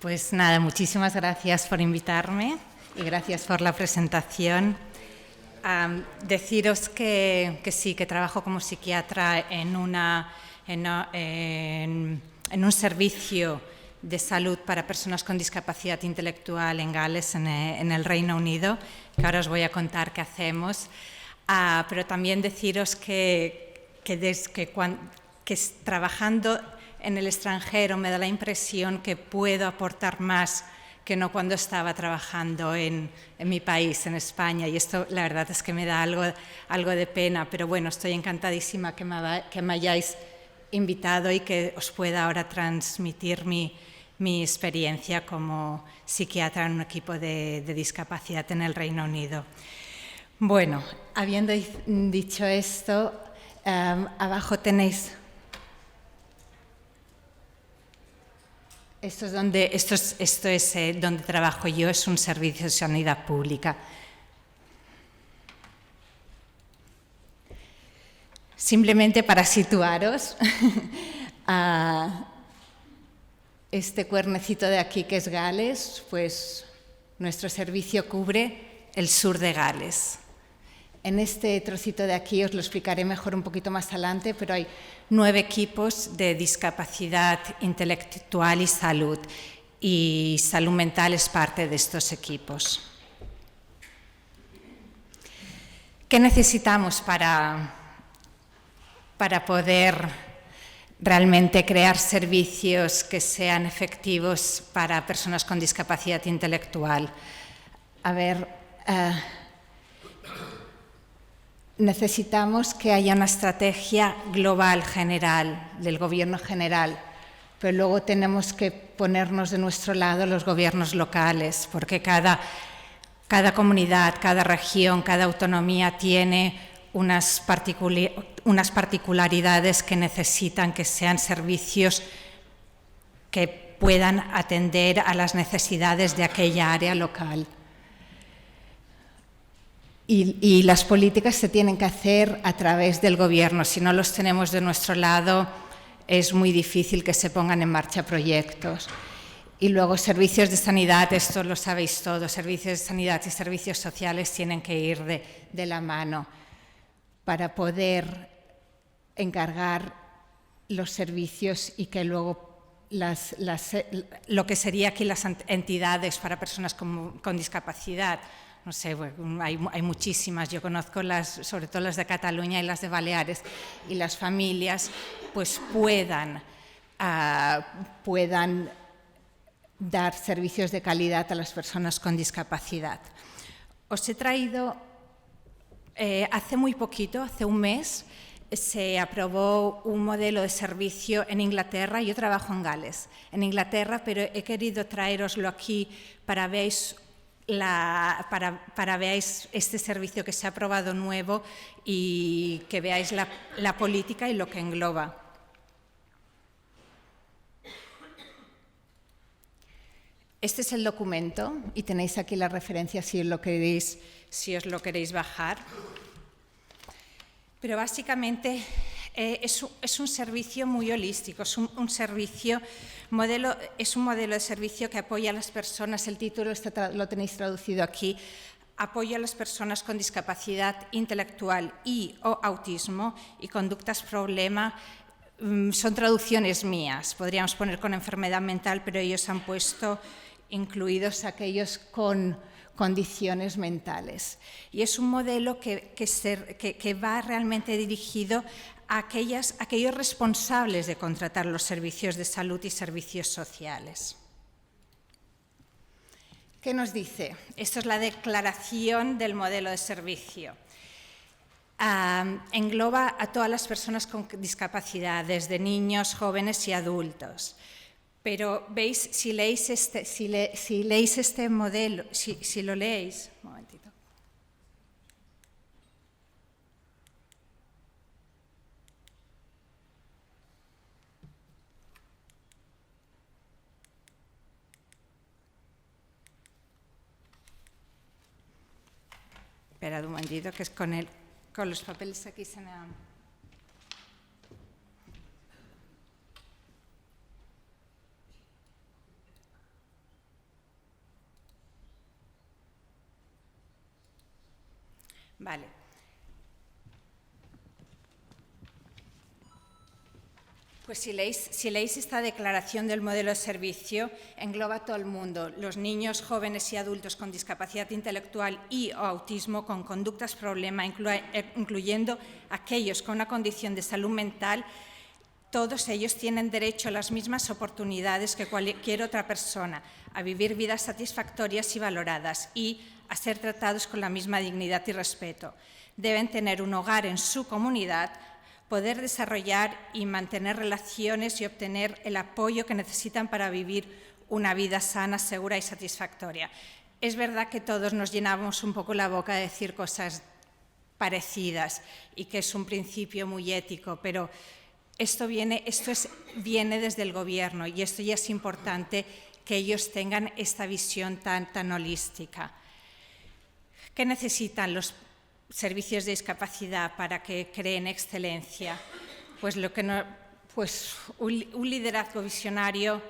Pues nada, muchísimas gracias por invitarme y gracias por la presentación. Deciros que sí, que trabajo como psiquiatra en un servicio de salud para personas con discapacidad intelectual en Gales, en el Reino Unido, que ahora os voy a contar qué hacemos. Pero también deciros que trabajando en el extranjero me da la impresión que puedo aportar más que no cuando estaba trabajando en mi país, en España, y esto la verdad es que me da algo de pena, pero bueno, estoy encantadísima que me hayáis invitado y que os pueda ahora transmitir mi experiencia como psiquiatra en un equipo de discapacidad en el Reino Unido. Bueno, habiendo dicho esto, abajo tenéis... Esto es donde trabajo yo, es un servicio de sanidad pública. Simplemente para situaros, este cuernecito de aquí que es Gales, pues nuestro servicio cubre el sur de Gales. En este trocito de aquí os lo explicaré mejor un poquito más adelante, pero hay 9 equipos de discapacidad intelectual y salud mental es parte de estos equipos. ¿Qué necesitamos para poder realmente crear servicios que sean efectivos para personas con discapacidad intelectual? Necesitamos que haya una estrategia global general del gobierno general, pero luego tenemos que ponernos de nuestro lado los gobiernos locales, porque cada comunidad, cada región, cada autonomía tiene unas particularidades que necesitan que sean servicios que puedan atender a las necesidades de aquella área local. Y las políticas se tienen que hacer a través del gobierno. Si no los tenemos de nuestro lado, es muy difícil que se pongan en marcha proyectos. Y luego servicios de sanidad, esto lo sabéis todos, servicios de sanidad y servicios sociales tienen que ir de la mano para poder encargar los servicios y que luego lo que sería aquí las entidades para personas con discapacidad, no sé, hay muchísimas, yo conozco sobre todo las de Cataluña y las de Baleares, y las familias pues puedan dar servicios de calidad a las personas con discapacidad. Os he traído, hace muy poquito, hace un mes, se aprobó un modelo de servicio en Inglaterra. Yo trabajo en Gales, en Inglaterra, pero he querido traeroslo aquí para veáis este servicio que se ha aprobado nuevo y que veáis la política y lo que engloba. Este es el documento y tenéis aquí la referencia si os lo queréis bajar. Pero básicamente es un servicio muy holístico, es un modelo de servicio que apoya a las personas, el título lo tenéis traducido aquí, apoya a las personas con discapacidad intelectual o autismo y conductas problema. Son traducciones mías, podríamos poner con enfermedad mental, pero ellos han puesto incluidos aquellos con condiciones mentales. Y es un modelo que va realmente dirigido a aquellos responsables de contratar los servicios de salud y servicios sociales. ¿Qué nos dice? Esto es la declaración del modelo de servicio. Engloba a todas las personas con discapacidad, desde niños, jóvenes y adultos. Pero veis, si leéis este modelo, si lo leéis, un momentito. Esperad un momentito, que es con los papeles aquí se me han... Vale. Pues si leéis esta declaración del modelo de servicio, engloba a todo el mundo, los niños, jóvenes y adultos con discapacidad intelectual y o autismo con conductas problema, incluyendo aquellos con una condición de salud mental. Todos ellos tienen derecho a las mismas oportunidades que cualquier otra persona, a vivir vidas satisfactorias y valoradas y a ser tratados con la misma dignidad y respeto. Deben tener un hogar en su comunidad, poder desarrollar y mantener relaciones y obtener el apoyo que necesitan para vivir una vida sana, segura y satisfactoria. Es verdad que todos nos llenamos un poco la boca de decir cosas parecidas y que es un principio muy ético, pero esto viene desde el Gobierno y esto ya es importante que ellos tengan esta visión tan holística. ¿Qué necesitan los servicios de discapacidad para que creen excelencia? Pues, un liderazgo visionario,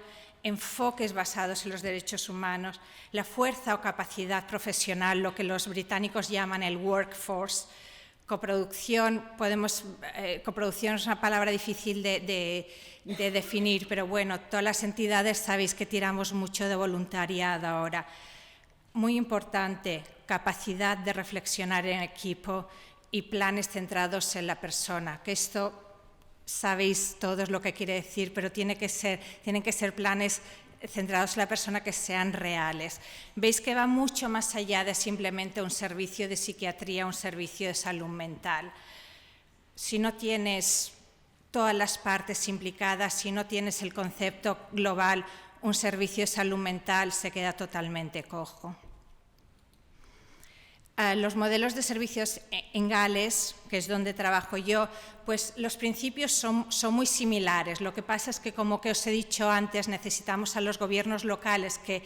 enfoques basados en los derechos humanos, la fuerza o capacidad profesional, lo que los británicos llaman el workforce. Coproducción, coproducción es una palabra difícil de definir, pero bueno, todas las entidades sabéis que tiramos mucho de voluntariado ahora. Muy importante, capacidad de reflexionar en equipo y planes centrados en la persona, que esto sabéis todos lo que quiere decir, pero tienen que ser planes centrados en la persona que sean reales. Veis que va mucho más allá de simplemente un servicio de psiquiatría, un servicio de salud mental. Si no tienes todas las partes implicadas, si no tienes el concepto global, un servicio de salud mental se queda totalmente cojo. Los modelos de servicios en Gales, que es donde trabajo yo, pues los principios son muy similares. Lo que pasa es que, como que os he dicho antes, necesitamos a los gobiernos locales que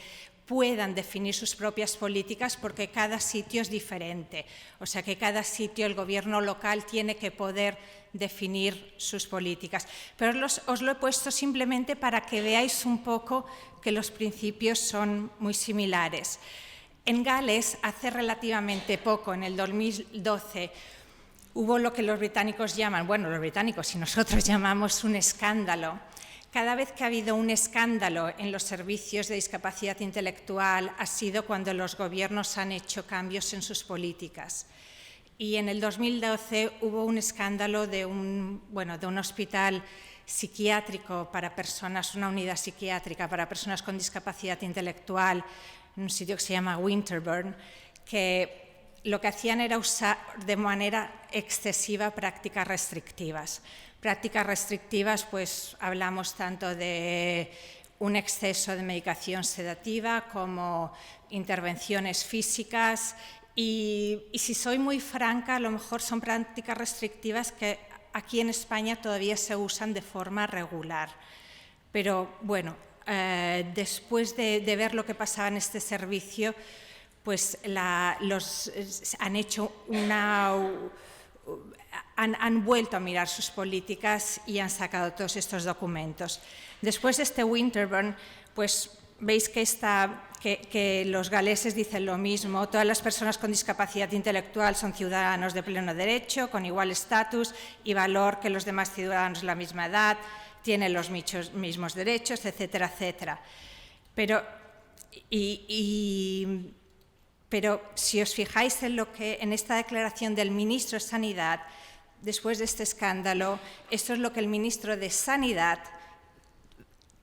puedan definir sus propias políticas porque cada sitio es diferente. O sea que cada sitio, el gobierno local tiene que poder definir sus políticas. Pero os lo he puesto simplemente para que veáis un poco que los principios son muy similares. En Gales, hace relativamente poco, en el 2012, hubo lo que los británicos llaman, bueno, los británicos y nosotros llamamos un escándalo. Cada vez que ha habido un escándalo en los servicios de discapacidad intelectual ha sido cuando los gobiernos han hecho cambios en sus políticas. Y en el 2012 hubo un escándalo de un hospital psiquiátrico para personas, una unidad psiquiátrica para personas con discapacidad intelectual, en un sitio que se llama Winterburn, que lo que hacían era usar de manera excesiva prácticas restrictivas. Prácticas restrictivas, pues hablamos tanto de un exceso de medicación sedativa como intervenciones físicas y si soy muy franca, a lo mejor son prácticas restrictivas que aquí en España todavía se usan de forma regular. Pero bueno, después de ver lo que pasaba en este servicio, pues han vuelto a mirar sus políticas y han sacado todos estos documentos. Después de este Winterburn, pues veis que los galeses dicen lo mismo: todas las personas con discapacidad intelectual son ciudadanos de pleno derecho, con igual estatus y valor que los demás ciudadanos de la misma edad, tienen los mismos derechos, etcétera, etcétera. Pero si os fijáis en esta declaración del ministro de Sanidad, después de este escándalo, esto es lo que el ministro de Sanidad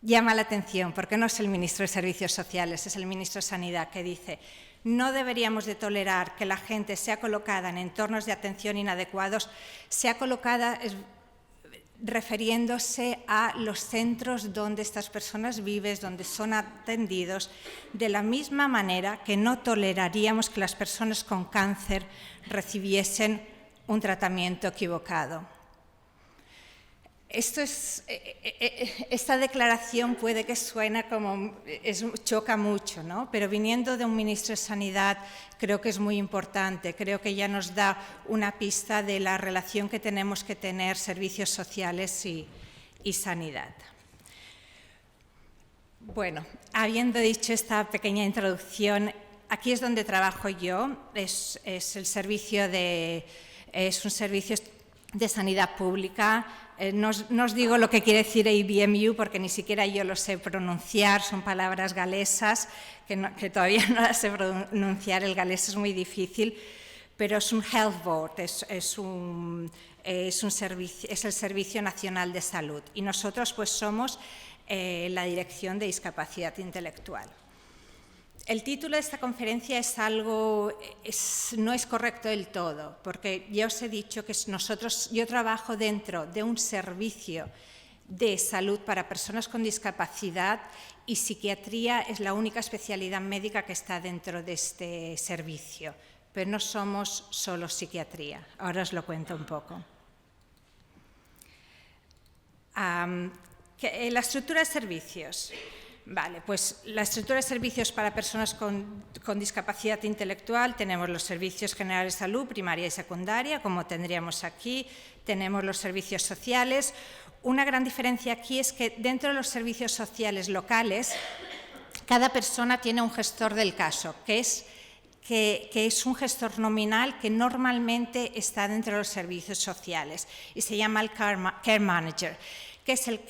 llama la atención, porque no es el ministro de Servicios Sociales, es el ministro de Sanidad, que dice: no deberíamos de tolerar que la gente sea colocada en entornos de atención inadecuados, sea colocada refiriéndose a los centros donde estas personas viven, donde son atendidos, de la misma manera que no toleraríamos que las personas con cáncer recibiesen un tratamiento equivocado. Esta declaración puede que suene como choca mucho, ¿no? Pero viniendo de un ministro de Sanidad creo que es muy importante, creo que ya nos da una pista de la relación que tenemos que tener servicios sociales y sanidad. Bueno, habiendo dicho esta pequeña introducción, aquí es donde trabajo yo, es un servicio de sanidad pública. No os digo lo que quiere decir ABMU porque ni siquiera yo lo sé pronunciar, son palabras galesas que todavía no las sé pronunciar, el galés es muy difícil, pero es un Health Board, es el Servicio Nacional de Salud y nosotros pues somos la Dirección de Discapacidad Intelectual. El título de esta conferencia no es correcto del todo, porque ya os he dicho que yo trabajo dentro de un servicio de salud para personas con discapacidad y psiquiatría es la única especialidad médica que está dentro de este servicio, pero no somos solo psiquiatría. Ahora os lo cuento un poco. La estructura de servicios. Vale, pues la estructura de servicios para personas con discapacidad intelectual, tenemos los servicios generales de salud, primaria y secundaria, como tendríamos aquí, tenemos los servicios sociales. Una gran diferencia aquí es que dentro de los servicios sociales locales, cada persona tiene un gestor del caso, que es un gestor nominal que normalmente está dentro de los servicios sociales y se llama el Care Manager, que es el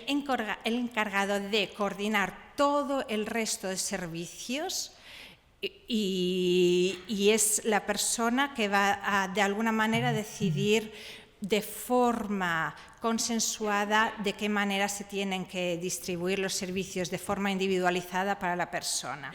encargado de coordinar todo el resto de servicios y es la persona que va a, de alguna manera, decidir de forma consensuada de qué manera se tienen que distribuir los servicios de forma individualizada para la persona.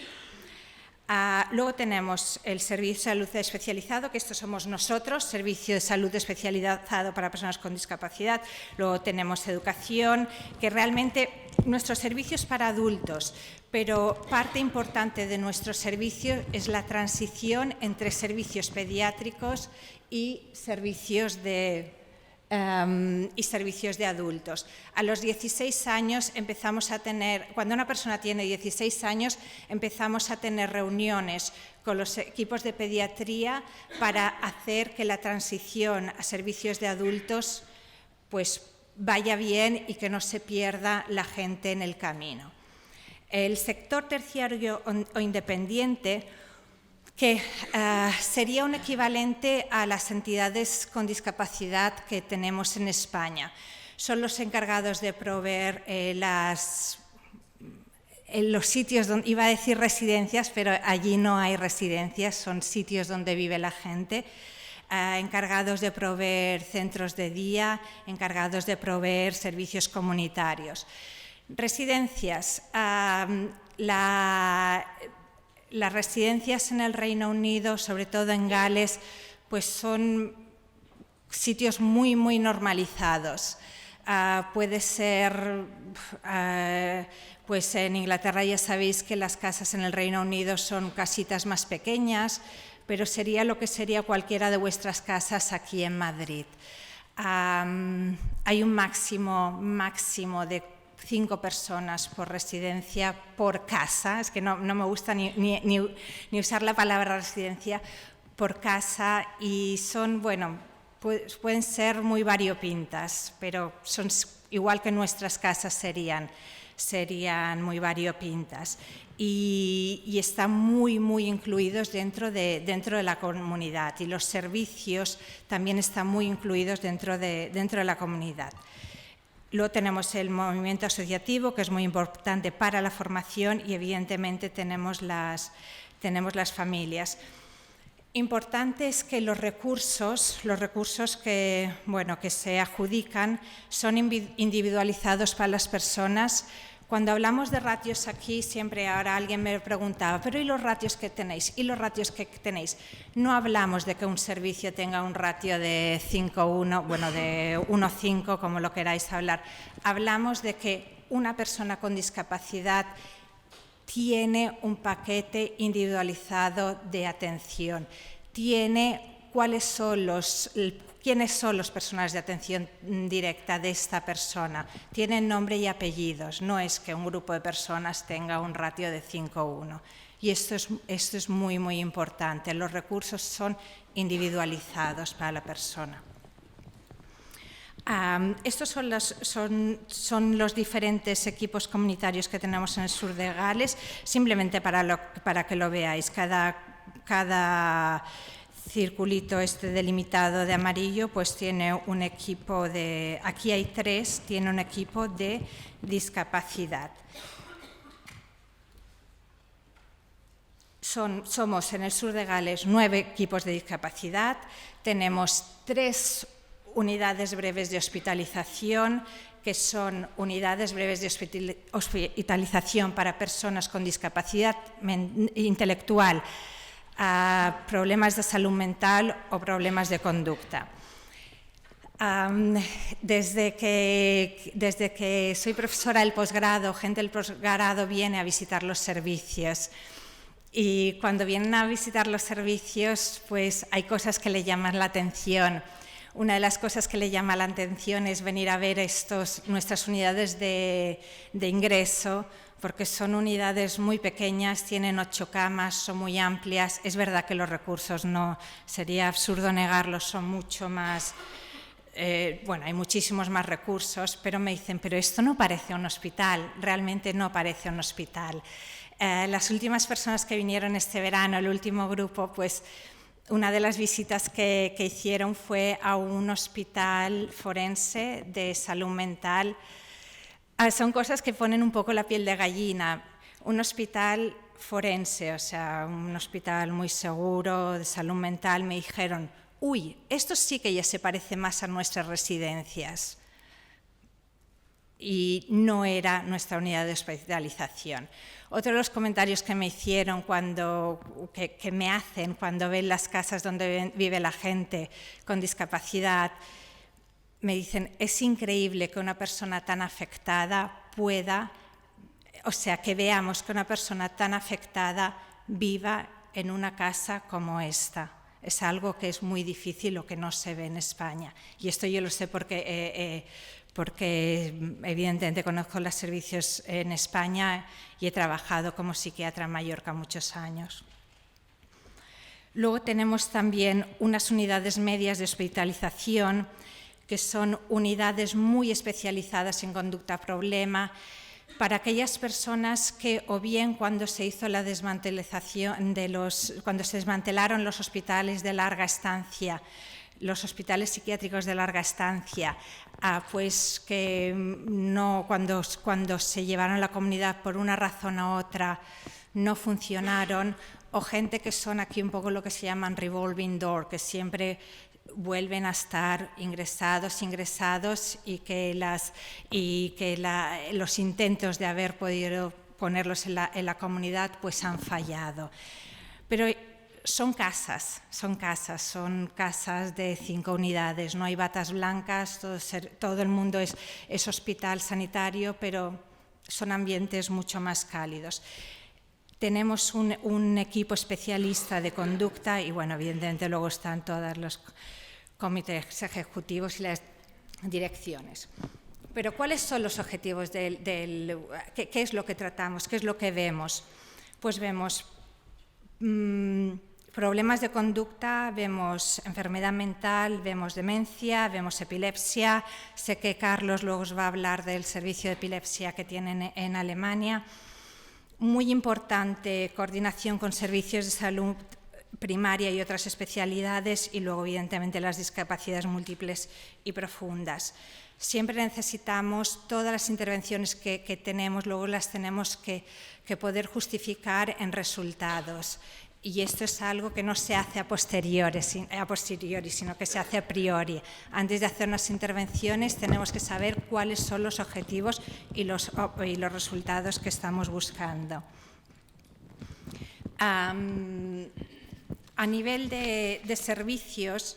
Luego tenemos el servicio de salud especializado, que esto somos nosotros, servicio de salud especializado para personas con discapacidad. Luego tenemos educación, que realmente nuestro servicio es para adultos, pero parte importante de nuestro servicio es la transición entre servicios pediátricos y servicios de adultos. A los 16 años empezamos a tener, cuando una persona tiene 16 años, empezamos a tener reuniones con los equipos de pediatría para hacer que la transición a servicios de adultos pues vaya bien y que no se pierda la gente en el camino. El sector terciario o independiente, que sería un equivalente a las entidades con discapacidad que tenemos en España. Son los encargados de proveer los sitios donde, iba a decir residencias, pero allí no hay residencias, son sitios donde vive la gente, encargados de proveer centros de día, encargados de proveer servicios comunitarios. Residencias, las residencias en el Reino Unido, sobre todo en Gales, pues son sitios muy, muy normalizados. Puede ser, pues en Inglaterra ya sabéis que las casas en el Reino Unido son casitas más pequeñas, pero sería lo que sería cualquiera de vuestras casas aquí en Madrid. Hay un máximo de 5 personas por residencia por casa, es que no me gusta ni usar la palabra residencia, por casa, y son, bueno, pueden ser muy variopintas, pero son igual que nuestras casas serían muy variopintas y están muy incluidos dentro de la comunidad, y los servicios también están muy incluidos dentro de la comunidad. Luego tenemos el movimiento asociativo, que es muy importante para la formación, y evidentemente tenemos las familias. Importante es que los recursos que se adjudican son individualizados para las personas. Cuando hablamos de ratios aquí, siempre ahora alguien me preguntaba, pero ¿y los ratios que tenéis? ¿Y los ratios que tenéis? No hablamos de que un servicio tenga un ratio de 5:1, bueno, de 1:5, como lo queráis hablar. Hablamos de que una persona con discapacidad tiene un paquete individualizado de atención, tiene quiénes son los personajes de atención directa de esta persona, tienen nombre y apellidos, no es que un grupo de personas tenga un ratio de 5:1. Y esto es muy importante, los recursos son individualizados para la persona. Estos son los diferentes equipos comunitarios que tenemos en el sur de Gales, simplemente para que lo veáis. Cada circulito delimitado de amarillo pues tiene un equipo de, aquí hay 3, tiene un equipo de discapacidad. Somos en el sur de Gales 9 equipos de discapacidad, tenemos 3 unidades breves de hospitalización, que son unidades breves de hospitalización para personas con discapacidad intelectual, problemas de salud mental o problemas de conducta. Desde que soy profesora del posgrado, gente del posgrado viene a visitar los servicios. Y cuando vienen a visitar los servicios, pues hay cosas que le llaman la atención. Una de las cosas que le llama la atención es venir a ver nuestras unidades de ingreso, porque son unidades muy pequeñas, tienen 8 camas, son muy amplias. Es verdad que los recursos, no sería absurdo negarlos, son mucho más... bueno, hay muchísimos más recursos, pero me dicen, pero esto no parece un hospital, realmente no parece un hospital. Las últimas personas que vinieron este verano, el último grupo, pues una de las visitas que hicieron fue a un hospital forense de salud mental. Son cosas que ponen un poco la piel de gallina. Un hospital forense, o sea, un hospital muy seguro de salud mental, me dijeron, uy, esto sí que ya se parece más a nuestras residencias. Y no era nuestra unidad de hospitalización. Otro de los comentarios que me hicieron que me hacen cuando ven las casas donde vive la gente con discapacidad, me dicen, es increíble que una persona tan afectada pueda, o sea, que veamos que una persona tan afectada viva en una casa como esta. Es algo que es muy difícil o que no se ve en España. Y esto yo lo sé porque evidentemente conozco los servicios en España y he trabajado como psiquiatra en Mallorca muchos años. Luego tenemos también unas unidades medias de hospitalización, que son unidades muy especializadas en conducta problema, para aquellas personas que, o bien cuando se hizo la desmantelización cuando se desmantelaron los hospitales de larga estancia, los hospitales psiquiátricos de larga estancia, pues que no, cuando se llevaron a la comunidad por una razón u otra no funcionaron, o gente que son aquí un poco lo que se llaman revolving door, que siempre vuelven a estar ingresados y que los intentos de haber podido ponerlos en la comunidad pues han fallado. Pero son casas de 5 unidades, no hay batas blancas, todo el mundo es hospital sanitario, pero son ambientes mucho más cálidos. Tenemos un equipo especialista de conducta y, bueno, evidentemente luego están todos los comités ejecutivos y las direcciones. Pero ¿cuáles son los objetivos qué es lo que tratamos, qué es lo que vemos? Pues vemos problemas de conducta, vemos enfermedad mental, vemos demencia, vemos epilepsia. Sé que Carlos luego os va a hablar del servicio de epilepsia que tienen en Alemania. Muy importante, coordinación con servicios de salud primaria y otras especialidades, y luego, evidentemente, las discapacidades múltiples y profundas. Siempre necesitamos todas las intervenciones que tenemos, luego las tenemos que poder justificar en resultados. Y esto es algo que no se hace a posteriori, sino que se hace a priori. Antes de hacer unas intervenciones tenemos que saber cuáles son los objetivos y los resultados que estamos buscando. A nivel de servicios,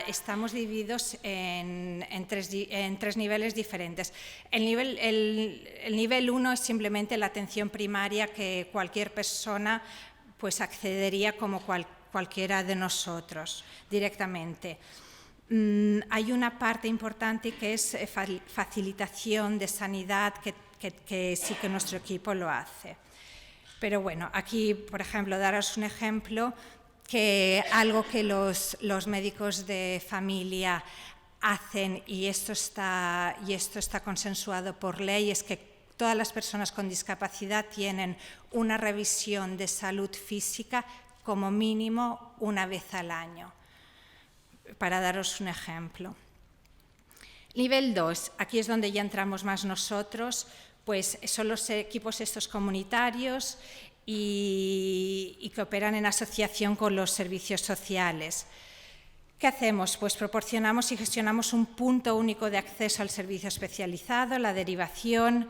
estamos divididos en tres niveles diferentes. El nivel 1 es simplemente la atención primaria, que cualquier persona pues accedería como cualquiera de nosotros directamente. Hay una parte importante que es facilitación de sanidad, que sí que nuestro equipo lo hace. Pero bueno, aquí, por ejemplo, daros un ejemplo. que algo que los médicos de familia hacen, y esto está consensuado por ley, es que todas las personas con discapacidad tienen una revisión de salud física como mínimo una vez al año. Para daros un ejemplo. Nivel 2, aquí es donde ya entramos más nosotros, pues son los equipos estos comunitarios y que operan en asociación con los servicios sociales. ¿Qué hacemos? Pues proporcionamos y gestionamos un punto único de acceso al servicio especializado, la derivación,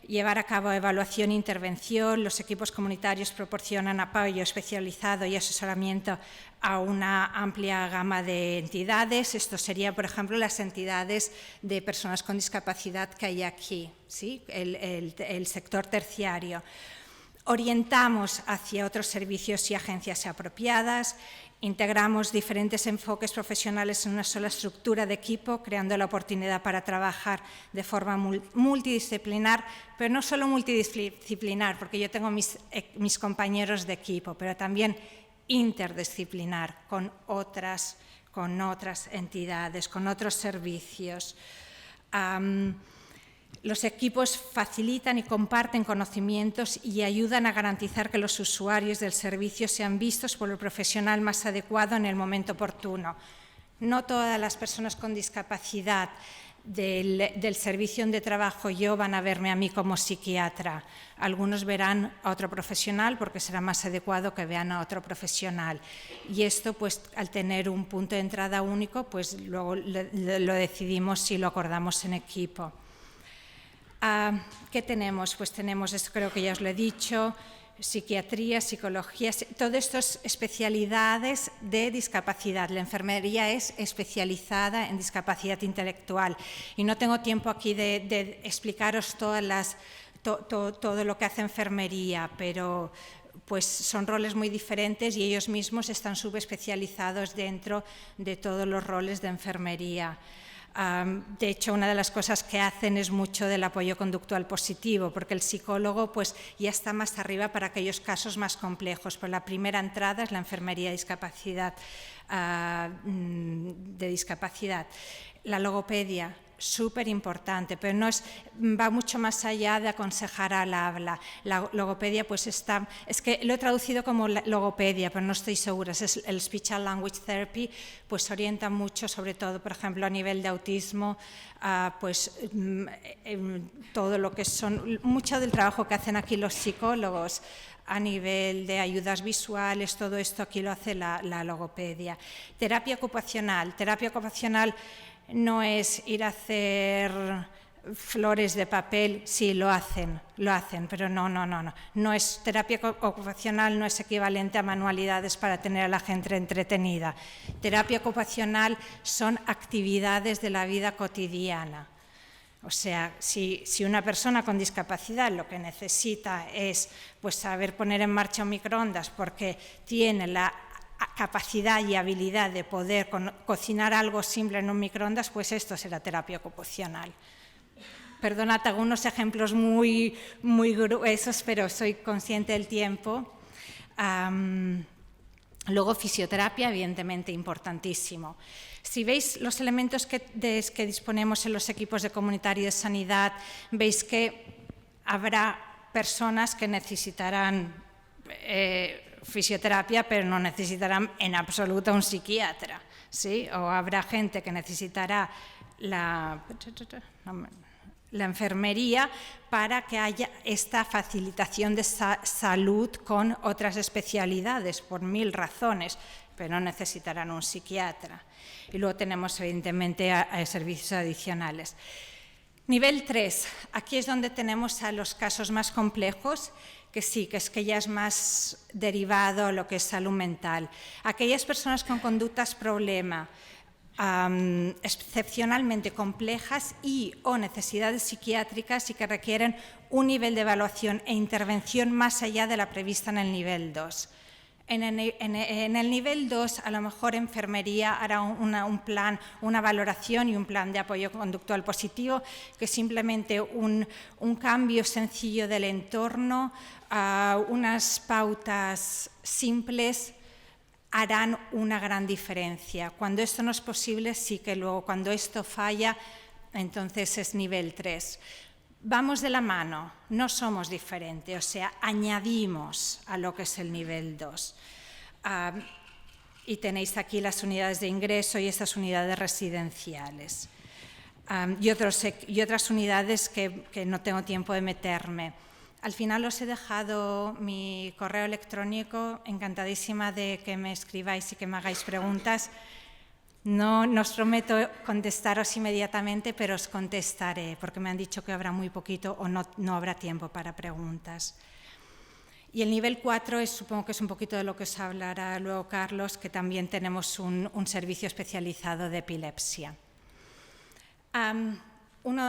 llevar a cabo evaluación e intervención. Los equipos comunitarios proporcionan apoyo especializado y asesoramiento a una amplia gama de entidades. Esto sería, por ejemplo, las entidades de personas con discapacidad que hay aquí, ¿sí? El sector terciario. Orientamos hacia otros servicios y agencias apropiadas, integramos diferentes enfoques profesionales en una sola estructura de equipo, creando la oportunidad para trabajar de forma multidisciplinar, pero no solo multidisciplinar, porque yo tengo mis compañeros de equipo, pero también interdisciplinar con otras entidades, con otros servicios. Los equipos facilitan y comparten conocimientos y ayudan a garantizar que los usuarios del servicio sean vistos por el profesional más adecuado en el momento oportuno. No todas las personas con discapacidad del servicio donde trabajo yo van a verme a mí como psiquiatra. Algunos verán a otro profesional porque será más adecuado que vean a otro profesional. Y esto, pues, al tener un punto de entrada único, pues luego lo decidimos si lo acordamos en equipo. ¿Qué tenemos? Pues tenemos, esto creo que ya os lo he dicho, psiquiatría, psicología, todas estas especialidades de discapacidad. La enfermería es especializada en discapacidad intelectual y no tengo tiempo aquí de explicaros todo lo que hace enfermería, pero pues son roles muy diferentes y ellos mismos están subespecializados dentro de todos los roles de enfermería. De hecho, una de las cosas que hacen es mucho del apoyo conductual positivo, porque el psicólogo pues, ya está más arriba para aquellos casos más complejos, pero la primera entrada es la enfermería de discapacidad. La logopedia, súper importante, pero va mucho más allá de aconsejar al habla. La logopedia, pues es que lo he traducido como logopedia, pero no estoy segura, es el Speech and Language Therapy, pues orienta mucho, sobre todo, por ejemplo, a nivel de autismo, todo lo que son, mucho del trabajo que hacen aquí los psicólogos, a nivel de ayudas visuales, todo esto aquí lo hace la logopedia. Terapia ocupacional no es ir a hacer flores de papel, sí, lo hacen, pero no es terapia ocupacional, no es equivalente a manualidades para tener a la gente entretenida. Terapia ocupacional son actividades de la vida cotidiana. O sea, si una persona con discapacidad lo que necesita es pues, saber poner en marcha un microondas porque tiene la capacidad y habilidad de poder cocinar algo simple en un microondas, pues esto será terapia ocupacional. Perdonad, hago unos ejemplos muy gruesos, pero soy consciente del tiempo. Luego, fisioterapia, evidentemente, importantísimo. Si veis los elementos que disponemos en los equipos de comunitario de sanidad, veis que habrá personas que necesitarán fisioterapia, pero no necesitarán en absoluto un psiquiatra, ¿sí? O habrá gente que necesitará la enfermería para que haya esta facilitación de salud con otras especialidades, por 1000 razones, pero no necesitarán un psiquiatra. Y luego tenemos, evidentemente, a servicios adicionales. Nivel 3, aquí es donde tenemos a los casos más complejos, que sí, que ya es más derivado a lo que es salud mental. Aquellas personas con conductas problema, excepcionalmente complejas o necesidades psiquiátricas y que requieren un nivel de evaluación e intervención más allá de la prevista en el nivel 2. En el nivel 2, a lo mejor enfermería hará un plan, una valoración y un plan de apoyo conductual positivo, que es simplemente un cambio sencillo del entorno, unas pautas simples, harán una gran diferencia. Cuando esto no es posible, sí que luego, cuando esto falla, entonces es nivel 3. Vamos de la mano, no somos diferentes, o sea, añadimos a lo que es el nivel 2. Y tenéis aquí las unidades de ingreso y estas unidades residenciales. Y otras unidades que no tengo tiempo de meterme. Al final os he dejado mi correo electrónico, encantadísima de que me escribáis y que me hagáis preguntas. No os prometo contestaros inmediatamente, pero os contestaré, porque me han dicho que habrá muy poquito o no habrá tiempo para preguntas. Y el nivel 4 supongo que es un poquito de lo que os hablará luego Carlos, que también tenemos un servicio especializado de epilepsia.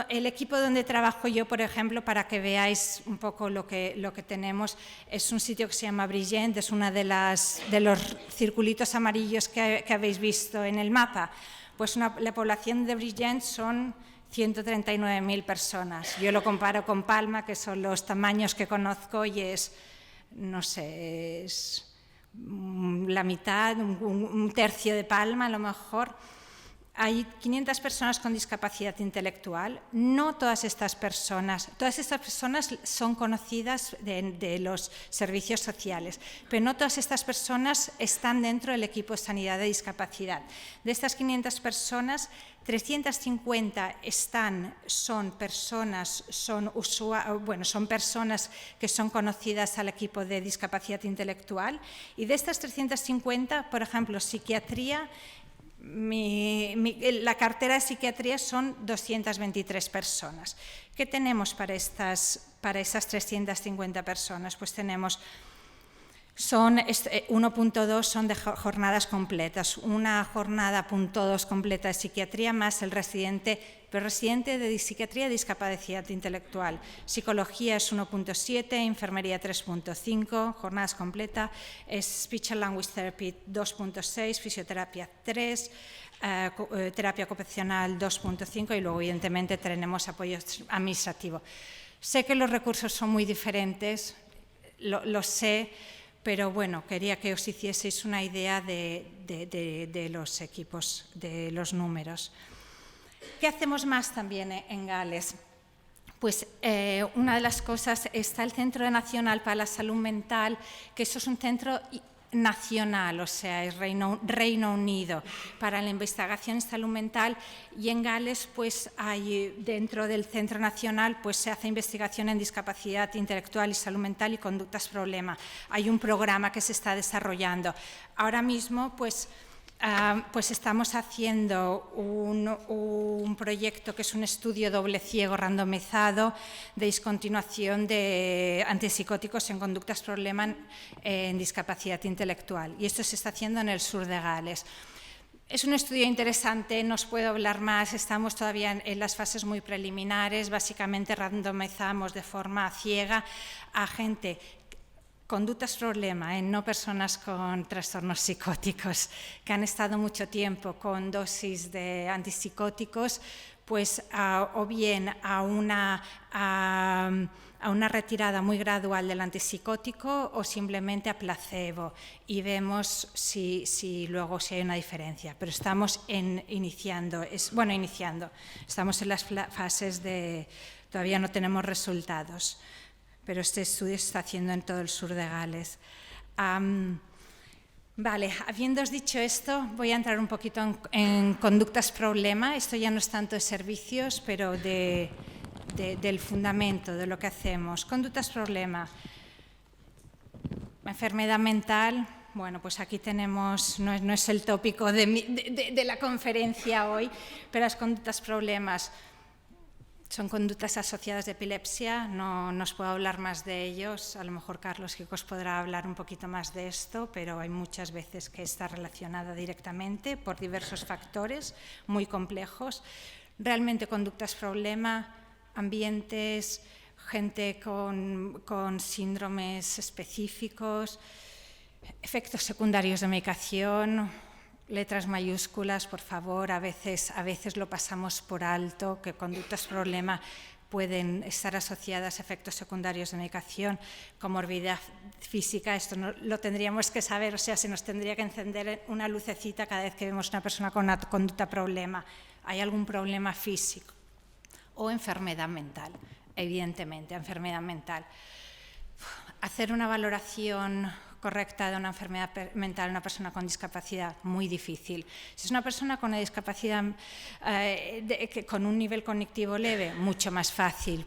El equipo donde trabajo yo, por ejemplo, para que veáis un poco lo que tenemos, es un sitio que se llama Brillant, es uno de los circulitos amarillos que habéis visto en el mapa. Pues la población de Brillant son 139.000 personas. Yo lo comparo con Palma, que son los tamaños que conozco, y es, no sé, es la mitad, un tercio de Palma a lo mejor. Hay 500 personas con discapacidad intelectual. No todas estas personas son conocidas de los servicios sociales, pero no todas estas personas están dentro del equipo de sanidad de discapacidad. De estas 500 personas, 350 son personas que son conocidas al equipo de discapacidad intelectual, y de estas 350, por ejemplo, psiquiatría, la cartera de psiquiatría son 223 personas. ¿Qué tenemos para esas 350 personas? Pues tenemos, 1.2 son de jornadas completas, una jornada .2 completa de psiquiatría más el residente de psiquiatría y discapacidad intelectual. Psicología es 1.7, enfermería 3.5, jornadas completas, Speech and Language Therapy 2.6, fisioterapia 3, terapia ocupacional 2.5 y luego evidentemente tenemos apoyo administrativo. Sé que los recursos son muy diferentes, lo sé, pero bueno, quería que os hicieseis una idea de los equipos, de los números. ¿Qué hacemos más también en Gales? Pues una de las cosas, está el Centro Nacional para la Salud Mental, que eso es un centro nacional, o sea, es Reino Unido, para la investigación en salud mental, y en Gales pues hay, dentro del Centro Nacional, pues se hace investigación en discapacidad intelectual y salud mental y conductas problema. Hay un programa que se está desarrollando. Ahora mismo pues estamos haciendo un proyecto que es un estudio doble ciego randomizado de discontinuación de antipsicóticos en conductas problema en discapacidad intelectual, y esto se está haciendo en el sur de Gales. Es un estudio interesante, no os puedo hablar más, estamos todavía en las fases muy preliminares. Básicamente randomizamos de forma ciega a gente conductas problema en no personas con trastornos psicóticos que han estado mucho tiempo con dosis de antipsicóticos, pues o bien a una retirada muy gradual del antipsicótico o simplemente a placebo, y vemos si hay una diferencia. Pero estamos iniciando, estamos en las fases todavía no tenemos resultados, pero este estudio se está haciendo en todo el sur de Gales. Vale, habiéndoos dicho esto, voy a entrar un poquito en conductas problema. Esto ya no es tanto de servicios, pero del fundamento, de lo que hacemos. Conductas problema. Enfermedad mental. Bueno, pues aquí tenemos, no es el tópico de la conferencia hoy, pero las conductas problemas son conductas asociadas de epilepsia. No os puedo hablar más de ellos, a lo mejor Carlos que os podrá hablar un poquito más de esto, pero hay muchas veces que está relacionada directamente por diversos factores muy complejos. Realmente conductas problema, ambientes, gente con síndromes específicos, efectos secundarios de medicación. Letras mayúsculas, por favor, a veces lo pasamos por alto, que conductas problema pueden estar asociadas a efectos secundarios de medicación, comorbilidad física. Esto no lo tendríamos que saber, o sea, se nos tendría que encender una lucecita cada vez que vemos una persona con una conducta problema. ¿Hay algún problema físico? O enfermedad mental, evidentemente, enfermedad mental. Hacer una valoración correcta de una enfermedad mental en una persona con discapacidad, muy difícil. Si es una persona con una discapacidad con un nivel cognitivo leve, mucho más fácil,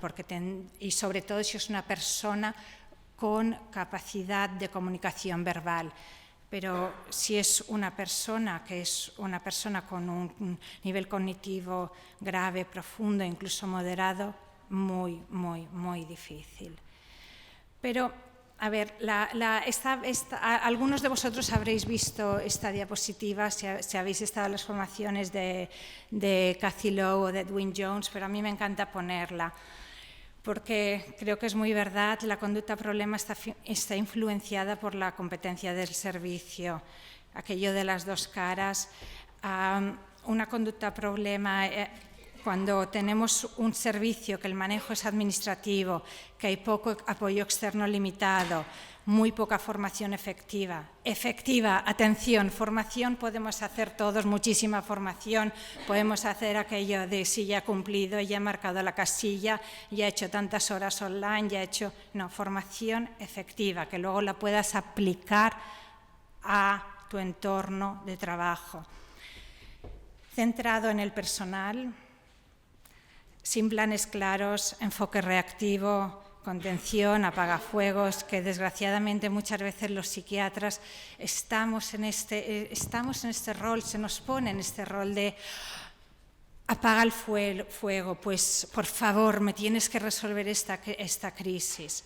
y sobre todo si es una persona con capacidad de comunicación verbal. Pero si es una persona con un nivel cognitivo grave, profundo, incluso moderado, muy, muy, muy difícil. Pero, a ver, algunos de vosotros habréis visto esta diapositiva si habéis estado en las formaciones de Cathy Lowe o de Edwin Jones, pero a mí me encanta ponerla, porque creo que es muy verdad, la conducta problema está influenciada por la competencia del servicio, aquello de las dos caras. Una conducta problema, cuando tenemos un servicio que el manejo es administrativo, que hay poco apoyo externo limitado, muy poca formación efectiva. Atención, formación podemos hacer todos, muchísima formación, podemos hacer aquello de si ya he cumplido, ya he marcado la casilla, ya he hecho tantas horas online, ya he hecho... No, formación efectiva, que luego la puedas aplicar a tu entorno de trabajo. Centrado en el personal, sin planes claros, enfoque reactivo, contención, apagafuegos, que desgraciadamente muchas veces los psiquiatras estamos en este rol, se nos pone en este rol de apaga el fuego, pues por favor me tienes que resolver esta crisis.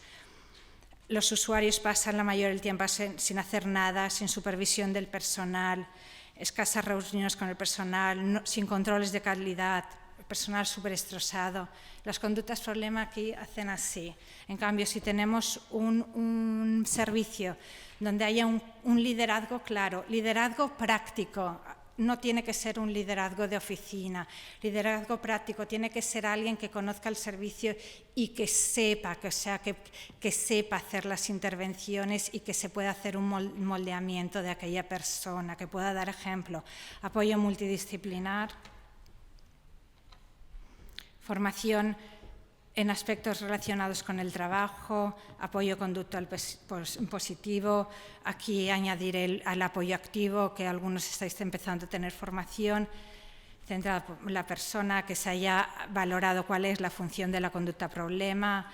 Los usuarios pasan la mayoría del tiempo sin hacer nada, sin supervisión del personal, escasas reuniones con el personal, sin controles de calidad, personal súper estresado. Las conductas problema aquí hacen así. En cambio, si tenemos un servicio donde haya un liderazgo claro, liderazgo práctico, no tiene que ser un liderazgo de oficina, liderazgo práctico, tiene que ser alguien que conozca el servicio y que sepa, que sepa hacer las intervenciones y que se pueda hacer un moldeamiento de aquella persona, que pueda dar ejemplo. Apoyo multidisciplinar. Formación en aspectos relacionados con el trabajo, apoyo conductual positivo. Aquí añadiré al apoyo activo, que algunos estáis empezando a tener formación, centrada en la persona, que se haya valorado cuál es la función de la conducta problema,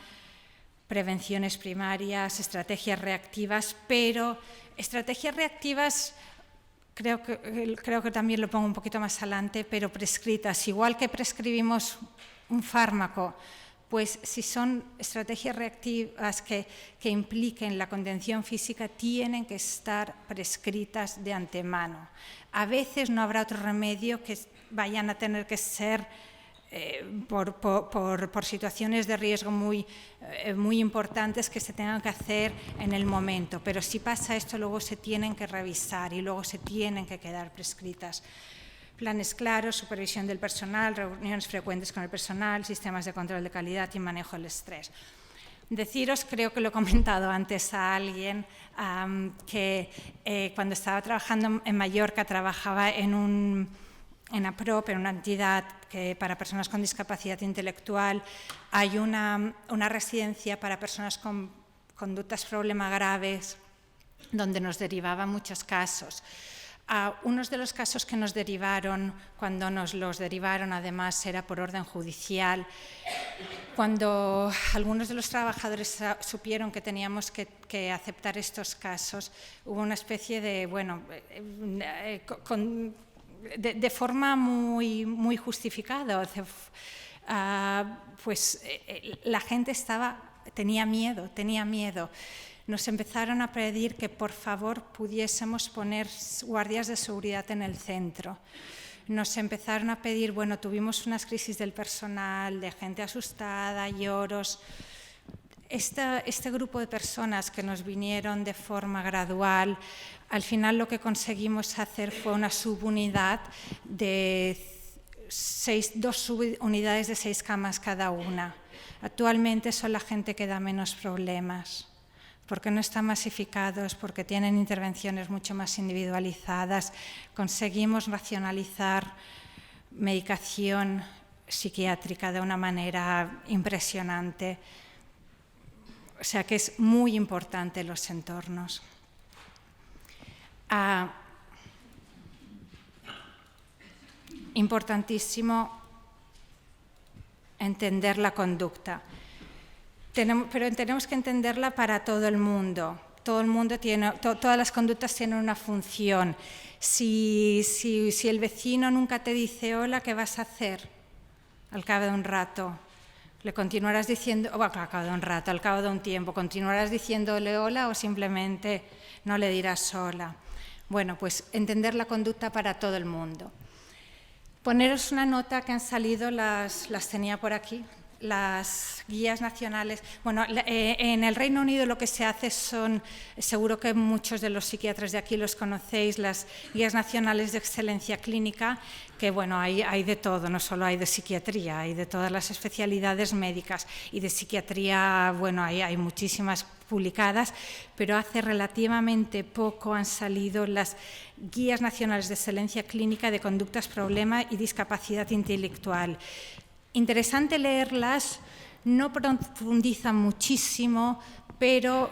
prevenciones primarias, estrategias reactivas, pero estrategias reactivas... Creo que también lo pongo un poquito más adelante, pero prescritas. Igual que prescribimos un fármaco, pues si son estrategias reactivas que impliquen la contención física, tienen que estar prescritas de antemano. A veces no habrá otro remedio que vayan a tener que ser por situaciones de riesgo muy importantes que se tengan que hacer en el momento, pero si pasa esto luego se tienen que revisar y luego se tienen que quedar prescritas. Planes claros, supervisión del personal, reuniones frecuentes con el personal, sistemas de control de calidad y manejo del estrés. Deciros, creo que lo he comentado antes a alguien, que cuando estaba trabajando en Mallorca trabajaba en APROP, en una entidad que para personas con discapacidad intelectual hay una residencia para personas con conductas problema graves, donde nos derivaban muchos casos. Unos de los casos que nos derivaron, cuando nos los derivaron además era por orden judicial, cuando algunos de los trabajadores supieron que teníamos que aceptar estos casos, hubo una especie de, de forma muy justificada, pues la gente tenía miedo. Nos empezaron a pedir que por favor pudiésemos poner guardias de seguridad en el centro. Nos empezaron a pedir, tuvimos unas crisis del personal, de gente asustada, lloros. Este grupo de personas que nos vinieron de forma gradual, al final lo que conseguimos hacer fue una subunidad de 2 subunidades de 6 camas cada una. Actualmente son la gente que da menos problemas, porque no están masificados, porque tienen intervenciones mucho más individualizadas. Conseguimos racionalizar medicación psiquiátrica de una manera impresionante. O sea que es muy importante los entornos. Importantísimo entender la conducta. Pero tenemos que entenderla para todo el mundo. Todo el mundo todas las conductas tienen una función. Si el vecino nunca te dice hola, ¿qué vas a hacer? Al cabo de un rato. Le continuarás diciendo, al cabo de un rato, al cabo de un tiempo, continuarás diciéndole hola o simplemente no le dirás hola. Bueno, pues entender la conducta para todo el mundo. Poneros una nota que han salido, las tenía por aquí, las guías nacionales. Bueno, en el Reino Unido lo que se hace son, seguro que muchos de los psiquiatras de aquí los conocéis, las guías nacionales de excelencia clínica, que bueno, hay de todo, no solo hay de psiquiatría, hay de todas las especialidades médicas, y de psiquiatría, bueno, hay muchísimas publicadas, pero hace relativamente poco han salido las guías nacionales de excelencia clínica de conductas, problema y discapacidad intelectual. Interesante leerlas, no profundizan muchísimo, pero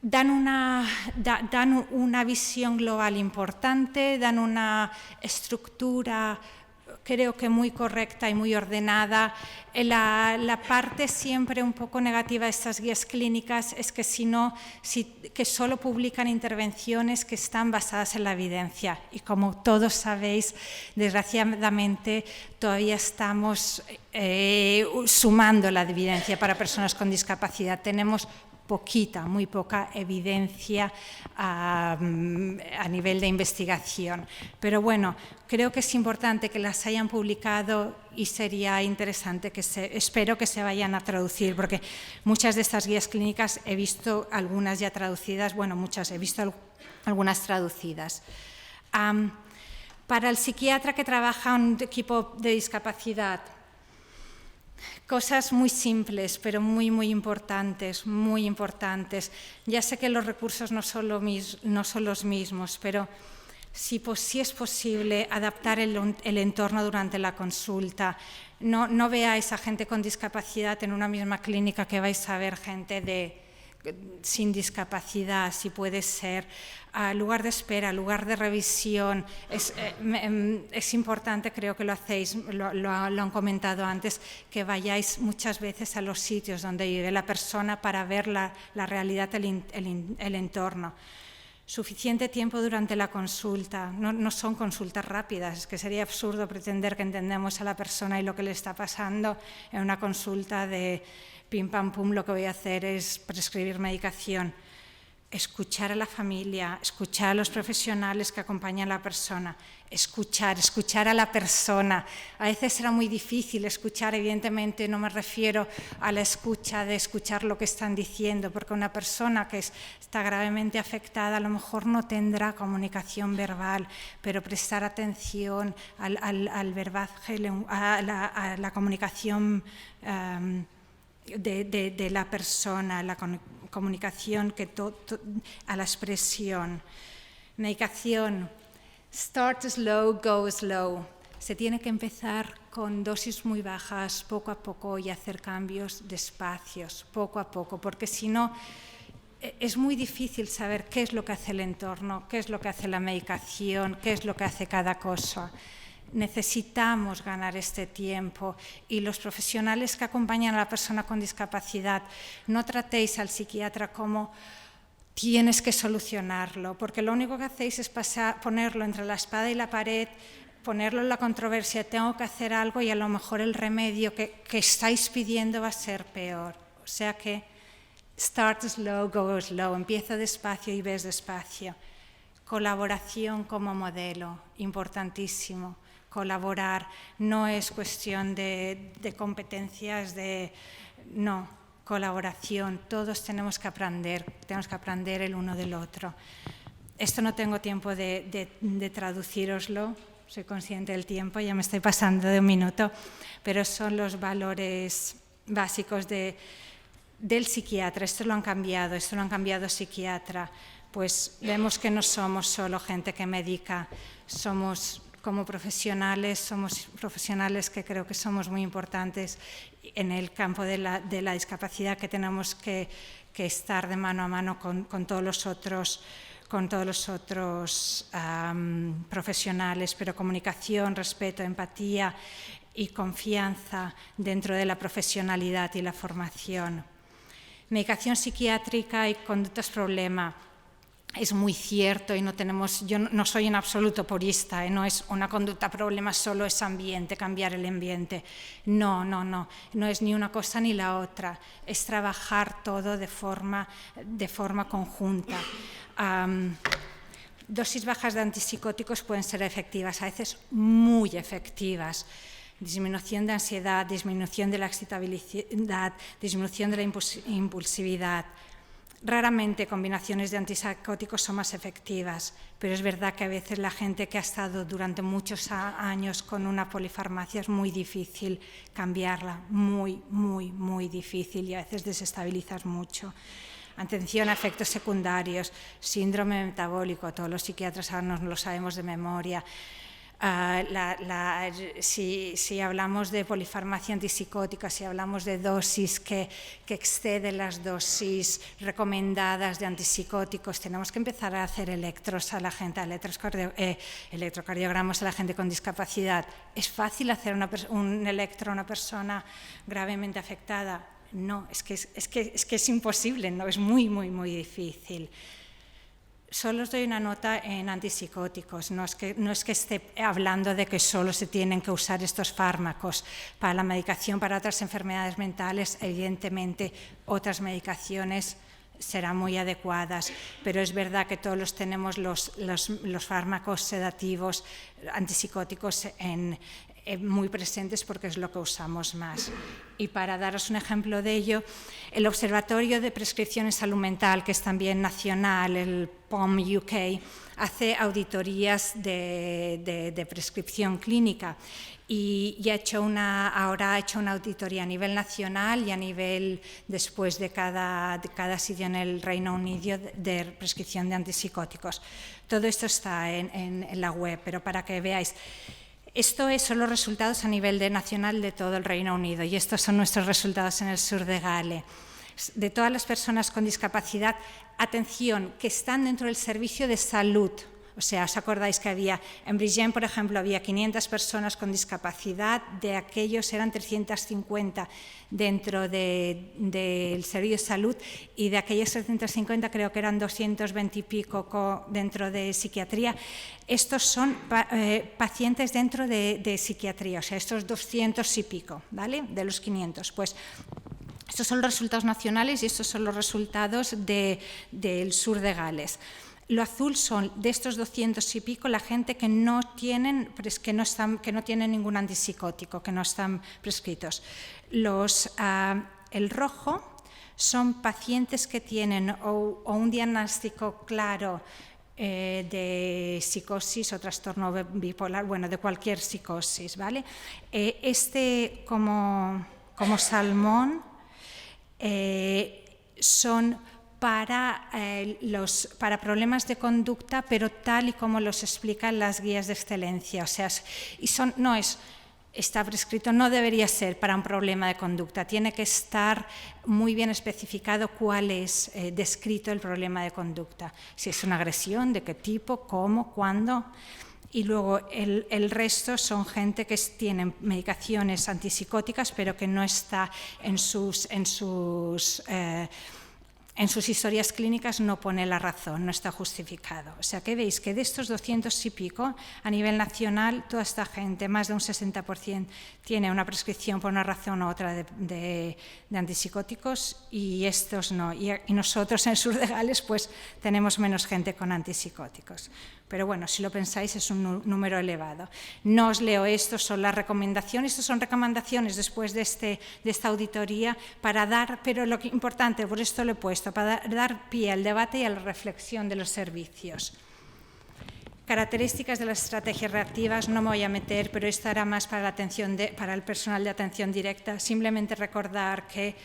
dan una visión global importante, dan una estructura, creo que muy correcta y muy ordenada. La parte siempre un poco negativa de estas guías clínicas es que que solo publican intervenciones que están basadas en la evidencia. Y como todos sabéis, desgraciadamente todavía estamos sumando la evidencia para personas con discapacidad. Tenemos muy poca evidencia a nivel de investigación. Pero bueno, creo que es importante que las hayan publicado y sería interesante espero que se vayan a traducir, porque muchas de estas guías clínicas he visto algunas ya traducidas, bueno, he visto algunas traducidas. Para el psiquiatra que trabaja en un equipo de discapacidad, cosas muy simples, pero muy, muy importantes, muy importantes. Ya sé que los recursos no son los mismos, pero si es posible adaptar el entorno durante la consulta. No veáis a gente con discapacidad en una misma clínica que vais a ver gente sin discapacidad, si puede ser, lugar de espera, lugar de revisión. Es importante, creo que lo hacéis, lo han comentado antes, que vayáis muchas veces a los sitios donde vive la persona para ver la realidad, el entorno. Suficiente tiempo durante la consulta, no son consultas rápidas, es que sería absurdo pretender que entendemos a la persona y lo que le está pasando en una consulta de pim pam pum. Lo que voy a hacer es prescribir medicación. Escuchar a la familia, escuchar a los profesionales que acompañan a la persona, escuchar a la persona. A veces será muy difícil escuchar, evidentemente no me refiero a la escucha de escuchar lo que están diciendo, porque una persona que está gravemente afectada a lo mejor no tendrá comunicación verbal, pero prestar atención al verbaje, a la comunicación de la persona, la comunicación, a la expresión. Medicación. Start slow, go slow. Se tiene que empezar con dosis muy bajas, poco a poco, y hacer cambios despacios, poco a poco, porque si no, es muy difícil saber qué es lo que hace el entorno, qué es lo que hace la medicación, qué es lo que hace cada cosa. Necesitamos ganar este tiempo, y los profesionales que acompañan a la persona con discapacidad, no tratéis al psiquiatra como tienes que solucionarlo, porque lo único que hacéis es ponerlo entre la espada y la pared, ponerlo en la controversia, tengo que hacer algo, y a lo mejor el remedio que estáis pidiendo va a ser peor. O sea que start slow, go slow, empieza despacio y ves despacio. Colaboración como modelo, importantísimo. Colaborar no es cuestión de competencias, no, colaboración. Todos tenemos que aprender el uno del otro. Esto no tengo tiempo de traducíroslo, soy consciente del tiempo, ya me estoy pasando de un minuto, pero son los valores básicos del psiquiatra. Esto lo han cambiado psiquiatra. Pues vemos que no somos solo gente que medica, somos como profesionales, somos profesionales que creo que somos muy importantes en el campo de la discapacidad, que tenemos que estar de mano a mano con todos los otros profesionales, pero comunicación, respeto, empatía y confianza dentro de la profesionalidad y la formación. Medicación psiquiátrica y conductas problema. Es muy cierto y yo no soy en absoluto purista, no es una conducta problema, solo es ambiente, cambiar el ambiente. No es ni una cosa ni la otra, es trabajar todo de forma conjunta. Dosis bajas de antipsicóticos pueden ser efectivas, a veces muy efectivas. Disminución de ansiedad, disminución de la excitabilidad, disminución de la impulsividad. Raramente combinaciones de antipsicóticos son más efectivas, pero es verdad que a veces la gente que ha estado durante muchos años con una polifarmacia es muy difícil cambiarla, muy difícil, y a veces desestabilizas mucho. Atención a efectos secundarios, síndrome metabólico, todos los psiquiatras ahora nos lo sabemos de memoria. Si hablamos de polifarmacia antipsicótica, si hablamos de dosis que exceden las dosis recomendadas de antipsicóticos, tenemos que empezar a hacer electrocardiogramas a la gente con discapacidad. ¿Es fácil hacer un electro a una persona gravemente afectada? No, es que es imposible, no, es muy difícil. Solo os doy una nota en antipsicóticos, no es que esté hablando de que solo se tienen que usar estos fármacos para la medicación para otras enfermedades mentales. Evidentemente otras medicaciones serán muy adecuadas, pero es verdad que todos tenemos los fármacos sedativos, antipsicóticos muy presentes porque es lo que usamos más. Y para daros un ejemplo de ello, el Observatorio de Prescripción en Salud Mental, que es también nacional, el POM UK, hace auditorías de prescripción clínica y ahora ha hecho una auditoría a nivel nacional y a nivel, después de cada sitio en el Reino Unido, de prescripción de antipsicóticos. Todo esto está en la web, pero para que veáis. Son los resultados a nivel nacional de todo el Reino Unido, y estos son nuestros resultados en el sur de Gales. De todas las personas con discapacidad, atención, que están dentro del servicio de salud. O sea, ¿os acordáis que en Bridgend, por ejemplo, había 500 personas con discapacidad, de aquellos eran 350 dentro del servicio de salud, y de aquellos 350 creo que eran 220 y pico dentro de psiquiatría? Estos son pacientes dentro de psiquiatría, o sea, estos 200 y pico, ¿vale? De los 500, pues estos son los resultados nacionales y estos son los resultados del sur de Gales. Lo azul son de estos 200 y pico la gente que no tienen ningún antipsicótico, que no están prescritos. El rojo son pacientes que tienen o un diagnóstico claro de psicosis o trastorno bipolar, bueno, de cualquier psicosis, ¿vale? Como salmón son para problemas de conducta, pero tal y como los explican las guías de excelencia. O sea, está prescrito, no debería ser para un problema de conducta, tiene que estar muy bien especificado cuál es descrito el problema de conducta. Si es una agresión, de qué tipo, cómo, cuándo. Y luego el resto son gente que tienen medicaciones antipsicóticas, pero que no está en sus historias clínicas, no pone la razón, no está justificado. O sea que veis que de estos 200 y pico, a nivel nacional, toda esta gente, más de un 60%, tiene una prescripción por una razón u otra de antipsicóticos, y estos no. Y nosotros en el sur de Gales pues tenemos menos gente con antipsicóticos. Pero bueno, si lo pensáis, es un número elevado. No os leo esto, son las recomendaciones. Estas son recomendaciones después de esta auditoría para dar, pero lo importante, por esto lo he puesto, para dar pie al debate y a la reflexión de los servicios. Características de las estrategias reactivas, no me voy a meter, pero esta era más para el personal de atención directa. Simplemente recordar que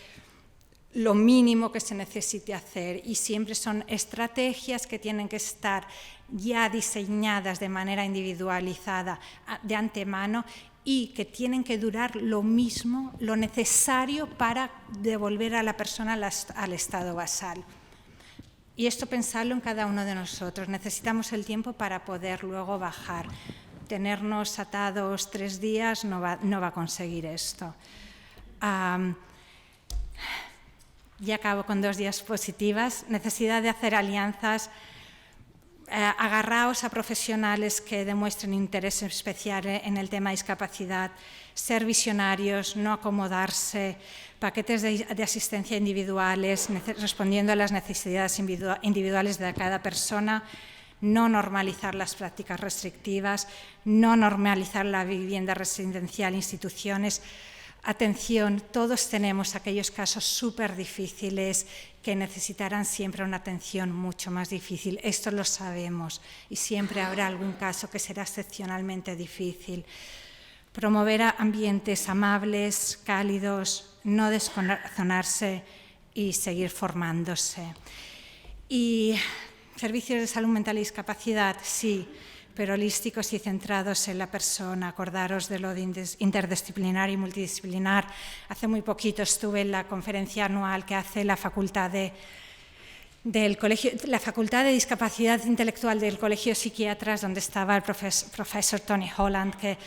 lo mínimo que se necesite hacer, y siempre son estrategias que tienen que estar ya diseñadas de manera individualizada de antemano y que tienen que durar lo mismo, lo necesario para devolver a la persona al estado basal. Y esto pensarlo en cada uno de nosotros. Necesitamos el tiempo para poder luego bajar. Tenernos atados 3 días no va a conseguir esto. Ya acabo con 2 diapositivas. Necesidad de hacer alianzas. Agarraos a profesionales que demuestren interés especial en el tema de discapacidad, ser visionarios, no acomodarse, paquetes de asistencia individuales, respondiendo a las necesidades individuales de cada persona, no normalizar las prácticas restrictivas, no normalizar la vivienda residencial, instituciones. Atención, todos tenemos aquellos casos súper difíciles que necesitarán siempre una atención mucho más difícil. Esto lo sabemos y siempre habrá algún caso que será excepcionalmente difícil. Promover ambientes amables, cálidos, no descorazonarse y seguir formándose. Y servicios de salud mental y discapacidad, sí, pero holísticos y centrados en la persona. Acordaros de lo de interdisciplinar y multidisciplinar. Hace muy poquito estuve en la conferencia anual que hace la Facultad de Discapacidad Intelectual del Colegio de Psiquiatras, donde estaba el profesor Tony Holland, que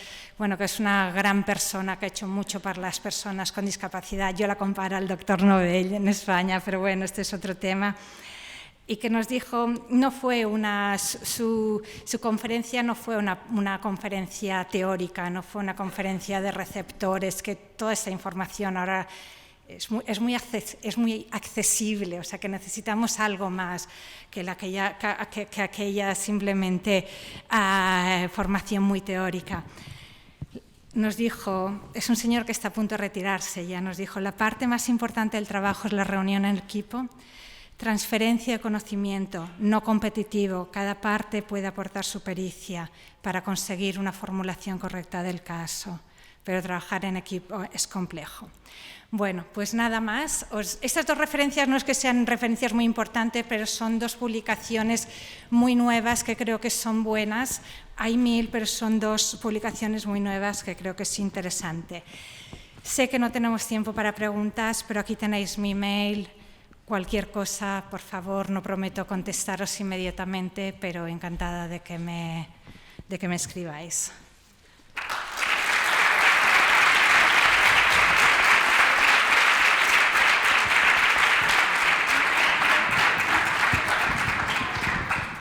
es una gran persona que ha hecho mucho para las personas con discapacidad. Yo la comparo al doctor Nobel en España, pero bueno, este es otro tema. Y que nos dijo, su conferencia no fue una conferencia teórica, no fue una conferencia de receptores, que toda esta información ahora es muy accesible, o sea que necesitamos algo más que aquella simplemente formación muy teórica. Nos dijo, es un señor que está a punto de retirarse ya, nos dijo, la parte más importante del trabajo es la reunión en equipo. Transferencia de conocimiento, no competitivo. Cada parte puede aportar su pericia para conseguir una formulación correcta del caso, pero trabajar en equipo es complejo. Bueno, pues nada más. Estas 2 referencias no es que sean referencias muy importantes, pero son 2 publicaciones muy nuevas que creo que son buenas. Hay 1000, pero son 2 publicaciones muy nuevas que creo que es interesante. Sé que no tenemos tiempo para preguntas, pero aquí tenéis mi email. Cualquier cosa, por favor, no prometo contestaros inmediatamente, pero encantada de que me escribáis.